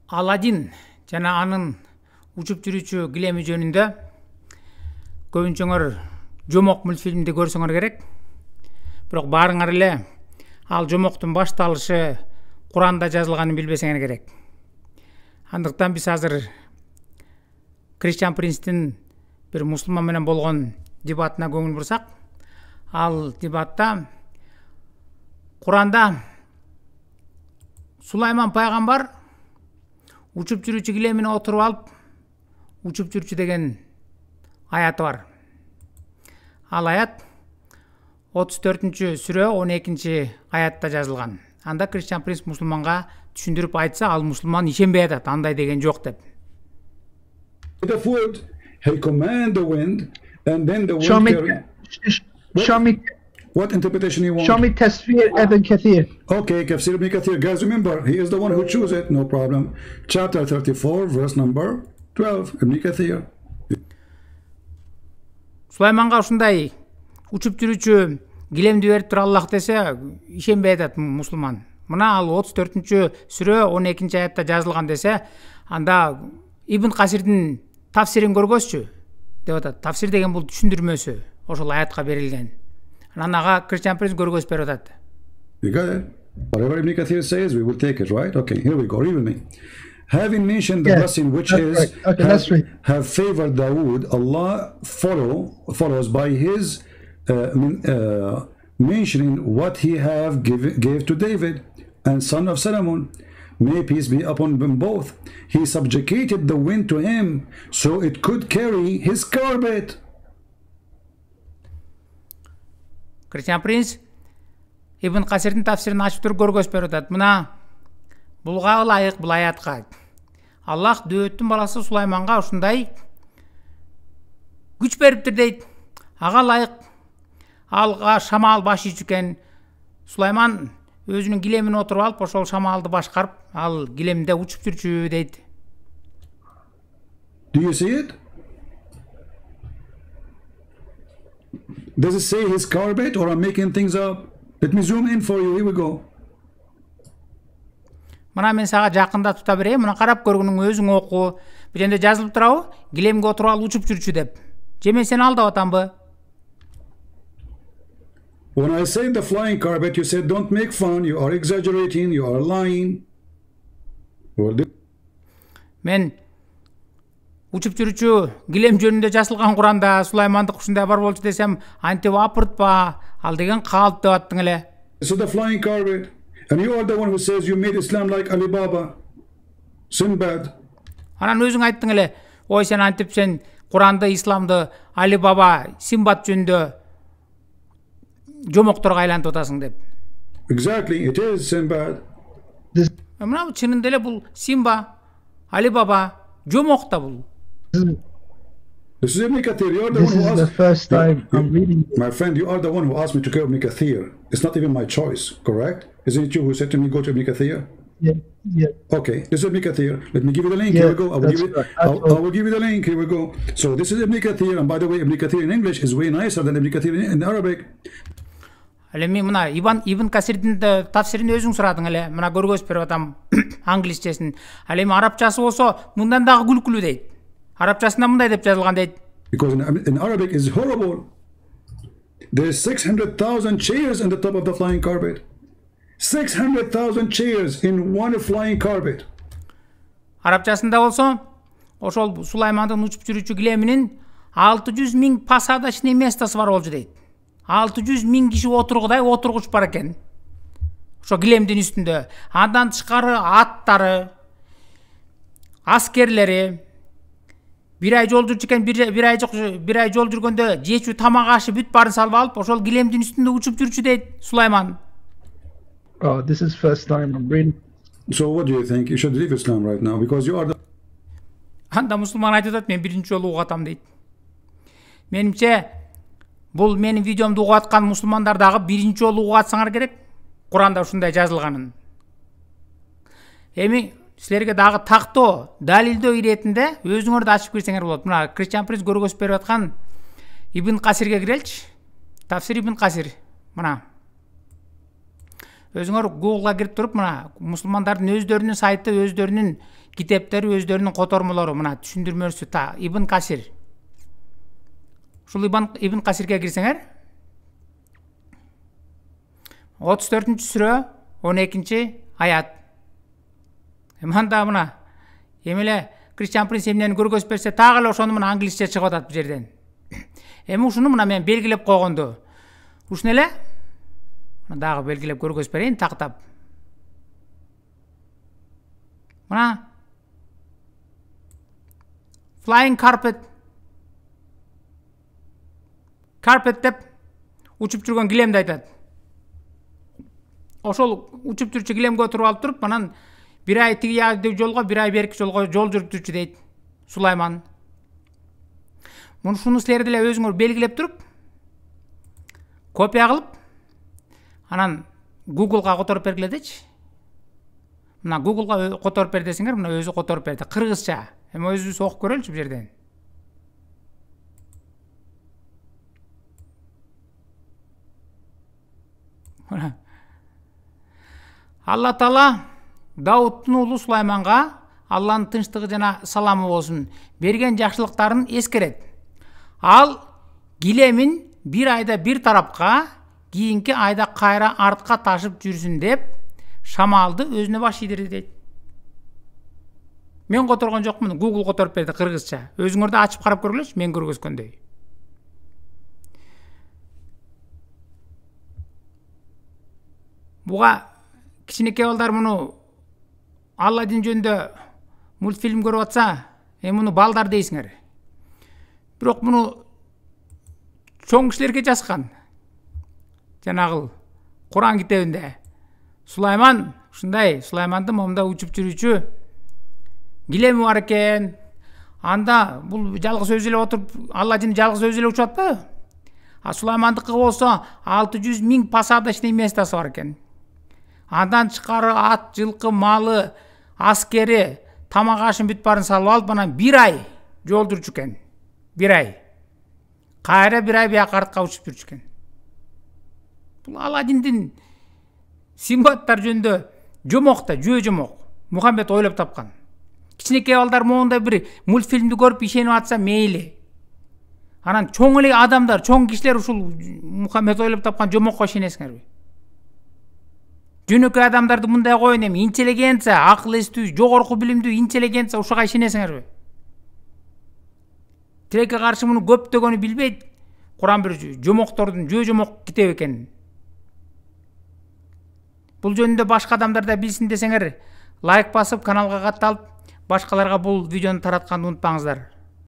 Аладдин жана анын учуп жүрүүчү килеми жөнүндө көбүнчөңөр жомок мультфильмди көрсөңөр керек. Бирок баарыңар эле ал жомоктун башталышы Куранда жазылганын билбесеңер керек. Андыктан биз азыр Кристиан Принстин бир мусулман менен болгон дебатына көңүл бурсак, ал дебатта Куранда Сулайман пайгамбар учуп жүрүүчү килемине отуруп алып, учуп жүрчү деген аяты бар. Ал аят 34-сүрө 12-аятта жазылган. Анда Кристиан Принс мусулманга түшүндүрүп айтса, ал мусулман ишенбей атат, андай деген жок деп. The foot, he command the wind, and then the wind Show me. What interpretation you want? Show me Tafsir Ibn Kathir. Okay, Tafsir Ibn Kathir. Guys, remember, he is the one who chose it, no problem. Chapter 34, verse number 12, Ibn Kathir. Сулайманга ушундай учуп жүрүүчү килемди берип тура Аллах десе, ишенбей атат мусулман. Мына ал 34-сүрө 12-аятта жазылган десе, анда Ибн Касирдин тафсирин көргөзчү деп атат. Тафсир деген бул түшүндүрмөсү, ошол аятка берилген. Анан ага Кристиан Принс көргөзүп берип атат. You got it? Whatever Ibn Kathir says, we will take it, right? Okay, here we go. Read with me. Having mentioned the blessing which is have favored Dawood, Allah follows by his mentioning what he gave to David and son of Solomon. May peace be upon them both. He subjugated the wind to him so it could carry his carpet. Кристиан Принс Ибн Касирдин тафсирин ачып туруп көргөзүп берип атат. Мына булга ылайык бул аятка. Аллах дөөттүн баласы Сулайманга ушундай күч бериптир дейт. Ага ылайык алга шамал башчы экен. Сулайман өзүнүн килемине отуруп алып, ошол шамалды башкарып, ал килемде учуп жүрчү дейт. Do you see it? Does it say his carpet or I'm making things up? Let me zoom in for you. Here we go. Мына мен сага жакында тута берейин. Мына карап көргөнүң өзүң оку. Бул жерде жазылып турабы? Килемге отуруп алып учуп жүрчү деп. Же мен сени алдап атамбы? When I said the flying carpet, you said don't make fun. You are exaggerating. You are lying. Мен учуп жүрүүчү килем жөнүндө жазылган Куранда Сулаймандык ушундай бар болчу десем, антип апыртпа, ал деген калп деп аттың эле. So the flying carpet, and you are the one who says you made Islam like Alibaba, Sinbad. Анан өзүң айттың эле, ой сен антип сен Куранды, Исламды Алибаба, Синбад жөнүндө жомокторго айлантып атасың деп. Exactly, it is Sinbad. Мына чынында эле бул Симба, Алибаба, жомок да бул. This is Ibn Kathir. You are the This one who is asked. the first time I'm reading it. My friend, you are the one who asked me to go to Ibn Kathir. It's not even my choice, correct? Isn't it you who said to me go to Ibn Kathir? Yeah. Okay, this is Ibn Kathir. Let me give you the link. Yeah, Here we go. I will that's give you. right. I will give you the link. Here we go. So this is Ibn Kathir, and by the way, Ibn Kathir in English is way nicer than Ibn Kathir in Arabic. Эми мына Ибн Касирдин тафсирин өзүң сурадың эле. Мына көргөзүп берип атам англисчесин. Ал эми арабчасы болсо мындан дагы күлкүлүү дейт. Арабчасында мындай деп жазылган дейт. Because in Arabic is horrible. There's 600,000 chairs in the top of the flying carpet. 600,000 chairs in one flying carpet. Арабчасында болсо, ошол Сулаймандын учуп жүрүүчү килеминин 600.000 посадочный местосы бар болчу дейт. 600.000 киши отургудай отургуч бар экен. Ошо килемдин үстүндө. Андан тышкары аттары, аскерлери, бир ай жол жүрчү экен, бир ай жол жүргөндө жечүү тамак ашы бүт баарын салып алып, ошол килемдин үстүндө учуп жүрчү дейт Сулайман. Oh, this is first time I'm reading. So what do you think? You should leave Islam right now because you are the. Анда мусулман айтып атат, мен биринчи жолу угуп атам дейт. Менимче бул менин видеомду угуп аткан мусулмандар дагы биринчи жолу угуп атсаңар керек. Куранда ушундай жазылганын. Эми силерге дагы тактоо, далилдөө иретинде өзүңөрдү ачып кирсеңер болот. Мына Кристиан Принс көргөзүп берип аткан Ибн Касирге киреличи. Тафсир Ибн Касир. Мына Өзүңөр Google'га кирип туруп мына мусулмандардын өздөрүнүн сайты, өздөрүнүн китептери, өздөрүнүн котормолору мына түшүндүрмөсү та Ибн Касир. Ушул Ибн Касирге кирсеңер 34-сүрө 12-аят. Мында мына эмеле Christian Prince эмнени көргөзүп берсе так эле ошону мына англисче чыгып атат бул жерден. Эми ушуну мына мен белгилеп койгонду. Ушуну эле мына дагы белгилеп көргөзүп берейин тактап. Мына Flying Carpet. Carpet деп учуп жүргөн килемди айтат. Ошол учуп жүрчү килемге отуруп алып туруп, анан бир ай тиги жолго, бир ай берки жолго жол жүрүп жүрчү дейт Сулайман. Муну силер деле өзүңөр белгилеп туруп, копия кылып, анан Google'га которуп бергиле дечи. Мына Google'га которуп бер десеңер, мына өзү которуп берди, кыргызча. Эми өзүбүз окуп көрөлүчү бу жерден. Алла Таала Дауттун уулу Сулайманга Алланын тынчтыгы жана саламы болсун берген жакшылыктарын эскерет. Ал килемин бир айда бир тарапка, кийинки айда кайра артка ташып жүрсүн деп шамалды өзүнө баш ийдирди дейт. Мен которгон жокмун, Google которуп берди кыргызча. Өзүңөр да ачып карап көргүлөчү, мен көргөзгөндөй. Буга кичинекей балдар муну Алладин жөнүндө мультфильм көрүп атса, муну балдар дейсиңер. Бирок муну чоң кишилерге жазган. Жанагыл Куран китебинде Сулайман ушундай, Сулаймандын момунда учуп жүрүүчү килеми бар экен. Анда бул жалгыз өзү эле отуруп, Алладин жалгыз өзү эле учуп атпайбы? А Сулаймандыкы болсо 600 000 посадочный местосы бар экен. Андан чыкары ат, жылкы, малы, аскери, тамак ашын бүт барын салып алып, анан бир ай жол жүрчү экен. Бир ай. Кайра бир ай бияка артка учуп жүрчү экен. Бул Алладиндин симваттар жөнүндө жомок да, жөө жомок. Мухаммед ойлоп тапкан. Кичинекей балдар моундай бир мультфильмди көрүп ишенип атса мейли. Анан чоң эле адамдар, чоң кишилер ушул Мухаммед ойлоп тапкан жомокко ишенесиңерби? Жөнөкөй адамдарды мындай коюн, эми интеллигенция, акыл эстүү, жогорку билимдүү интеллигенция ушуга ишенесиңерби? Тилекке каршы муну көптөгөнү билбейт. Куран бир жомоктордун жөө жомок китеби экен. Бул жөнүндө башка адамдар да билсин десеңер, лайк басып, каналга катталып, башкаларга бул видеону таратканды унутпаңыздар.